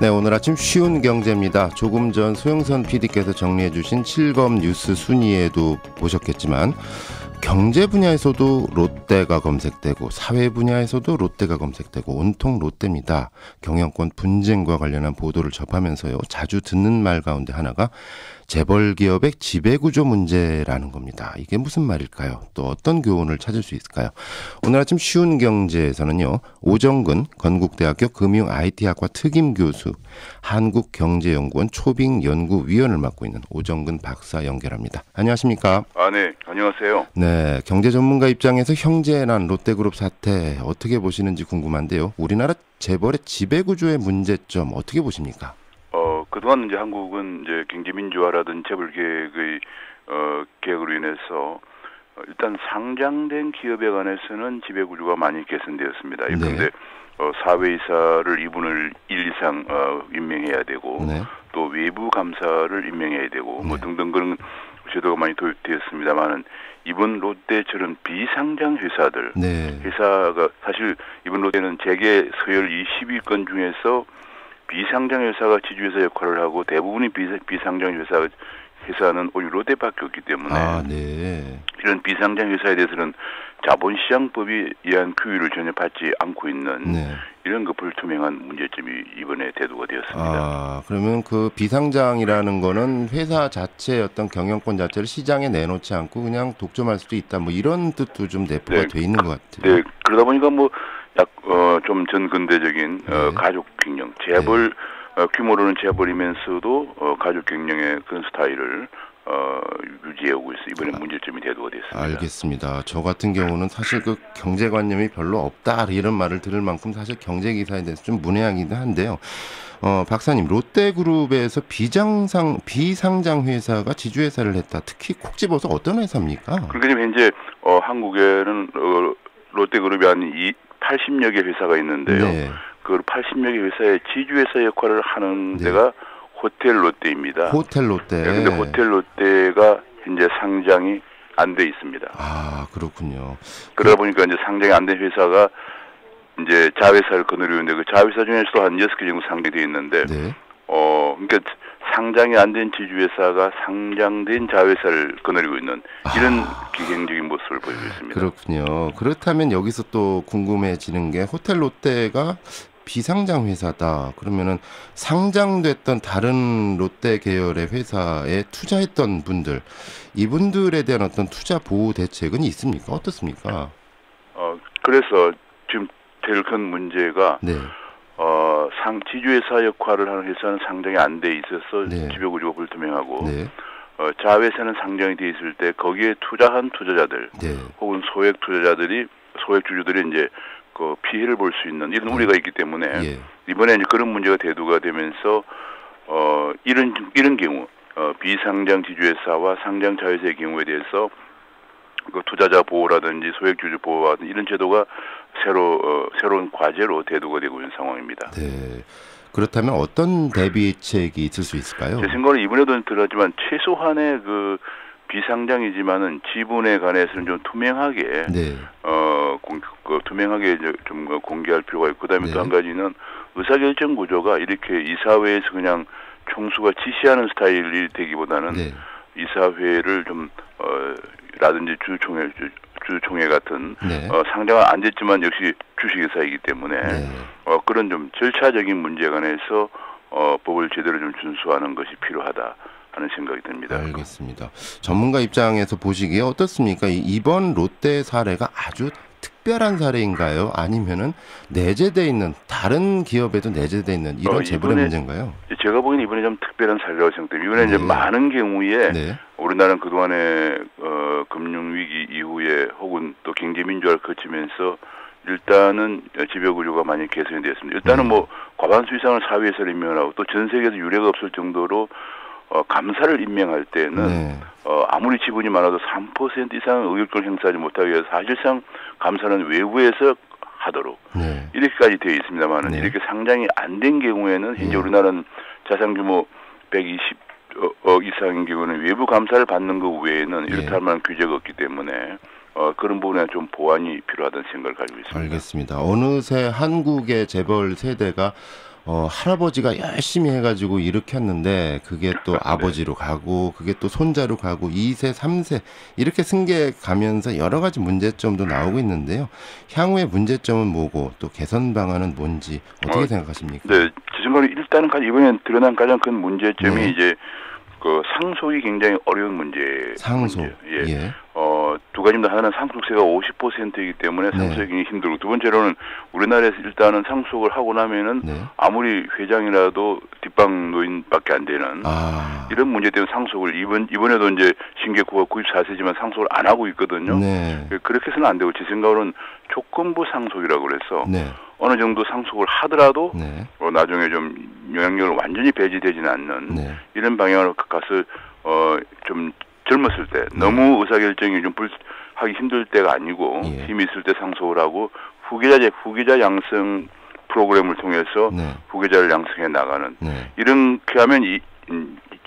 네, 오늘 아침 쉬운 경제입니다. 조금 전 소영선 PD께서 정리해 주신 7검 뉴스 순위에도 보셨겠지만 경제 분야에서도 롯데가 검색되고 사회 분야에서도 롯데가 검색되고 온통 롯데입니다. 경영권 분쟁과 관련한 보도를 접하면서요. 자주 듣는 말 가운데 하나가 재벌 기업의 지배구조 문제라는 겁니다. 이게 무슨 말일까요? 또 어떤 교훈을 찾을 수 있을까요? 오늘 아침 쉬운 경제에서는요. 오정근 건국대학교 금융-IT학과 특임교수, 한국경제연구원 초빙연구위원을 맡고 있는 오정근 박사 연결합니다. 안녕하십니까? 네. 안녕하세요. 네, 경제 전문가 입장에서 형제난 롯데그룹 사태 어떻게 보시는지 궁금한데요. 우리나라 재벌의 지배구조의 문제점 어떻게 보십니까? 그동안 이제 한국은 이제 경제민주화라든 재벌 개혁의 개혁으로 인해서 일단 상장된 기업에 관해서는 지배구조가 많이 개선되었습니다. 그런데 네. 사회이사를 2분의 1 이상 임명해야 되고 네. 또 외부 감사를 임명해야 되고 뭐 네. 등등 그런 제도가 많이 도입되었습니다만은 이번 롯데처럼 비상장 회사들 네. 회사가 사실 이번 롯데는 재계 서열 20위권 중에서 비상장 회사가 지주회사 역할을 하고 대부분이 비상장 회사는 오히려 롯데밖에 없기 때문에 네. 이런 비상장 회사에 대해서는 자본시장법에 의한 규율을 전혀 받지 않고 있는 네. 이런 그 불투명한 문제점이 이번에 대두가 되었습니다. 그러면 그 비상장이라는 거는 회사 자체의 어떤 경영권 자체를 시장에 내놓지 않고 그냥 독점할 수도 있다. 뭐 이런 뜻도 좀 내포가 돼 있는 것 같아요. 네, 그러다 보니까 뭐 좀 전근대적인 네. 가족 경영, 재벌 규모로는 재벌이면서도 가족 경영의 그런 스타일을 유지해오고 있어 이번에 문제점이 대두가 됐습니다. 알겠습니다. 저 같은 경우는 사실 그 경제관념이 별로 없다 이런 말을 들을 만큼 사실 경제 기사에 대해서 좀 문외하기도 한데요. 박사님, 롯데그룹에서 비상장 회사가 지주회사를 했다. 특히 콕 집어서 어떤 회사입니까? 그러니까 현재 한국에는 롯데그룹이 한 80여 개 회사가 있는데요. 네. 그 80여 개 회사의 지주회사 역할을 하는 데가 호텔 롯데입니다. 호텔 롯데. 그런데 호텔 롯데가 현재 상장이 안 돼 있습니다. 그렇군요. 그러다 보니까 이제 상장이 안 된 회사가 이제 자회사를 거느리는데 그 자회사 중에서도 한 6개 정도 상장되어 있는데, 네. 그러니까 상장이 안 된 지주회사가 상장된 자회사를 거느리고 있는 이런 기행적인 모습을 보이고 있습니다. 그렇군요. 그렇다면 여기서 또 궁금해지는 게 호텔 롯데가 비상장 회사다. 그러면은 상장됐던 다른 롯데 계열의 회사에 투자했던 분들, 이분들에 대한 어떤 투자 보호 대책은 있습니까? 어떻습니까? 그래서 지금 제일 큰 문제가 네. 지주회사 역할을 하는 회사는 상장이 안 돼 있어서 네. 지배구조가 불투명하고 네. 자회사는 상장이 돼 있을 때 거기에 투자한 투자자들 네. 혹은 소액 주주들이 이제 그 피해를 볼 수 있는 이런 우려가 있기 때문에 이번에 이제 그런 문제가 대두가 되면서 이런 경우 비상장 지주회사와 상장 자회사의 경우에 대해서 그 투자자 보호라든지 소액 주주 보호라든지 이런 제도가 새로운 과제로 대두가 되고 있는 상황입니다. 네. 그렇다면 어떤 대비책이 있을 수 있을까요? 제 생각은 이번에도 들었지만 최소한의 그 비상장이지만은 지분에 관해서는 좀 투명하게 투명하게 좀 공개할 필요가 있고 그다음에 또 한 가지는 의사결정 구조가 이렇게 이사회에서 그냥 총수가 지시하는 스타일이 되기보다는 이사회를 좀 라든지 주총회 같은 상장은 안 됐지만 역시 주식회사이기 때문에 그런 좀 절차적인 문제에 관해서 법을 제대로 좀 준수하는 것이 필요하다 하는 생각이 듭니다. 알겠습니다. 전문가 입장에서 보시기에 어떻습니까? 이번 롯데 사례가 아주 특별한 사례인가요? 아니면은 내재돼 있는 다른 기업에도 내재돼 있는 이런 재벌의 문제인가요? 제가 보기에는 이번에 좀 특별한 사례라고 생각됩니다. 이번에 이제 많은 경우에 우리나라는 그동안에 금융위기 이후에 혹은 또 경제민주화를 거치면서 일단은 지배구조가 많이 개선이 되었습니다. 일단은 뭐 과반수 이상을 사회에서 임명하고 또 전 세계에서 유례가 없을 정도로 감사를 임명할 때는 아무리 지분이 많아도 3% 이상 의결권을 행사하지 못하기 위해서 사실상 감사는 외부에서 하도록 이렇게까지 되어 있습니다만 이렇게 상장이 안 된 경우에는 현재 우리나라는 자산 규모 120억 이상인 경우는 외부 감사를 받는 것 외에는 이렇다 할 만한 규제가 없기 때문에 그런 부분에 좀 보완이 필요하다는 생각을 가지고 있습니다. 알겠습니다. 어느새 한국의 재벌 세대가 할아버지가 열심히 해가지고 일으켰는데 그게 또 아버지로 가고 그게 또 손자로 가고 2세, 3세 이렇게 승계 가면서 여러 가지 문제점도 나오고 있는데요. 향후의 문제점은 뭐고 또 개선 방안은 뭔지 어떻게 생각하십니까? 네, 제 생각에 일단은 이번에 드러난 가장 큰 문제점이 이제 그 상속이 굉장히 어려운 문제. 상속. 예. 두 가지입니다. 하나는 상속세가 50%이기 때문에 상속이 굉장히 힘들고, 두 번째로는 우리나라에서 일단은 상속을 하고 나면은 아무리 회장이라도 뒷방 노인밖에 안 되는 이런 문제 때문에 상속을 이번에도 이제 신계구가 94세지만 상속을 안 하고 있거든요. 그렇게 해서는 안 되고, 제 생각으로는 조건부 상속이라고 그래서 어느 정도 상속을 하더라도 나중에 좀 영향력을 완전히 배제되지는 않는 이런 방향으로 가서 좀 젊었을 때 너무 의사결정이 좀 하기 힘들 때가 아니고 힘이 있을 때 상속을 하고 후계자 양성 프로그램을 통해서 후계자를 양성해 나가는 이렇게 하면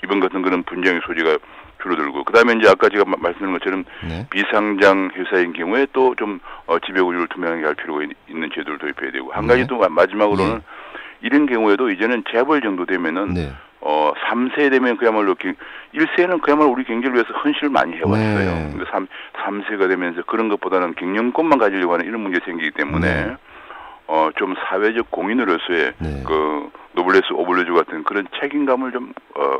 이번 같은 그런 분쟁의 소지가 줄어들고, 그다음에 이제 아까 제가 말씀드린 것처럼 비상장 회사인 경우에 또 좀 지배구조를 투명하게 할 필요가 있는 제도를 도입해야 되고, 한 가지 또 마지막으로는 이런 경우에도 이제는 재벌 정도 되면은 3세 되면 그야말로 1세는 그야말로 우리 경제를 위해서 헌신을 많이 해왔어요. 근데 3세가 되면서 그런 것보다는 경영권만 가지려고 하는 이런 문제가 생기기 때문에 좀 사회적 공인으로서의 그 노블레스 오블리주 같은 그런 책임감을 좀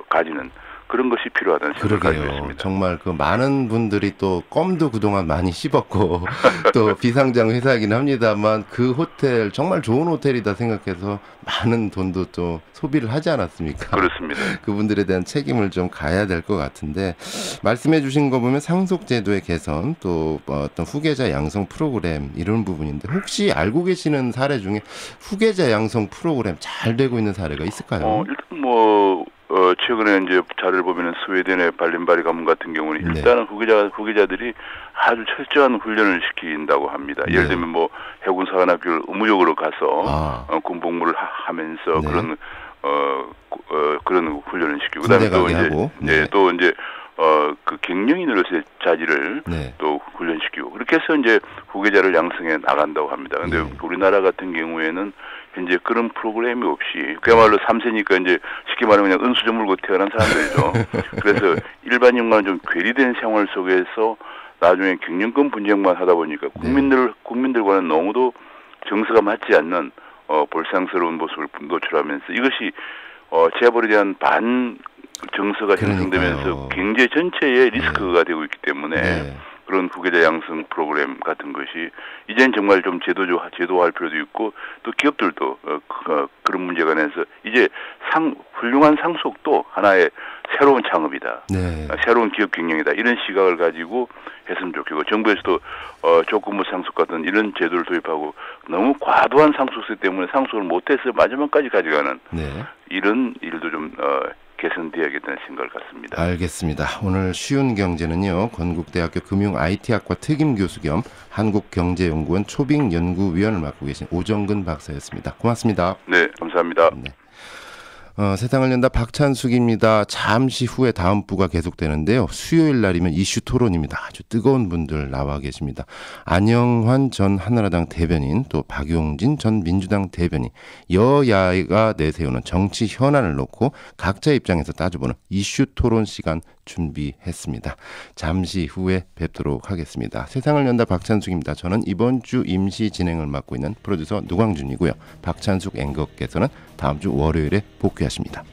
가지는 그런 것이 필요하다는 생각을 가지고 있습니다. 정말 그 많은 분들이 또 껌도 그동안 많이 씹었고 또 비상장 회사이긴 합니다만 그 호텔 정말 좋은 호텔이다 생각해서 많은 돈도 또 소비를 하지 않았습니까? 그렇습니다. 그분들에 대한 책임을 좀 가야 될 것 같은데, 말씀해 주신 거 보면 상속제도의 개선 또 어떤 후계자 양성 프로그램 이런 부분인데, 혹시 알고 계시는 사례 중에 후계자 양성 프로그램 잘 되고 있는 사례가 있을까요? 일단 최근에 이제 자료를 보면은 스웨덴의 발린바리 가문 같은 경우는 일단은 후계자들이 아주 철저한 훈련을 시킨다고 합니다. 예를 들면 뭐 해군사관학교를 의무적으로 가서 군복무를 하면서 그런 훈련을 시키고, 그다음에 또 이제 그 경영인으로서의 자질을 또 훈련시키고, 그렇게 해서 이제 후계자를 양성해 나간다고 합니다. 근데 우리나라 같은 경우에는 현재 그런 프로그램이 없이 그야말로 3세니까 이제 쉽게 말하면 그냥 은수저 물고 태어난 사람들이죠. 그래서 일반인과는 좀 괴리된 생활 속에서 나중에 경영권 분쟁만 하다 보니까 국민들과는 너무도 정서가 맞지 않는 볼상스러운 모습을 노출하면서 이것이 재벌에 대한 반 정서가 형성되면서 경제 전체에 리스크가 되고 있기 때문에 그런 후계자 양성 프로그램 같은 것이 이제는 정말 좀 제도화할 필요도 있고, 또 기업들도 그런 문제가 내서 이제 훌륭한 상속도 하나의 새로운 창업이다, 새로운 기업 경영이다, 이런 시각을 가지고 했으면 좋겠고, 정부에서도 조건부 상속 같은 이런 제도를 도입하고 너무 과도한 상속세 때문에 상속을 못해서 마지막까지 가져가는 이런 일도 좀 개선되어야겠다는 생각을 갖습니다. 알겠습니다. 오늘 쉬운 경제는요, 건국대학교 금융-IT학과 특임교수 겸 한국경제연구원 초빙연구위원을 맡고 계신 오정근 박사였습니다. 고맙습니다. 네, 감사합니다. 세상을 연다 박찬숙입니다. 잠시 후에 다음 부가 계속되는데요. 수요일 날이면 이슈 토론입니다. 아주 뜨거운 분들 나와 계십니다. 안영환 전 한나라당 대변인, 또 박용진 전 민주당 대변인, 여야가 내세우는 정치 현안을 놓고 각자 입장에서 따져보는 이슈 토론 시간 준비했습니다. 잠시 후에 뵙도록 하겠습니다. 세상을 연다 박찬숙입니다. 저는 이번 주 임시 진행을 맡고 있는 프로듀서 노광준이고요. 박찬숙 앵커께서는 다음 주 월요일에 복귀하십니다.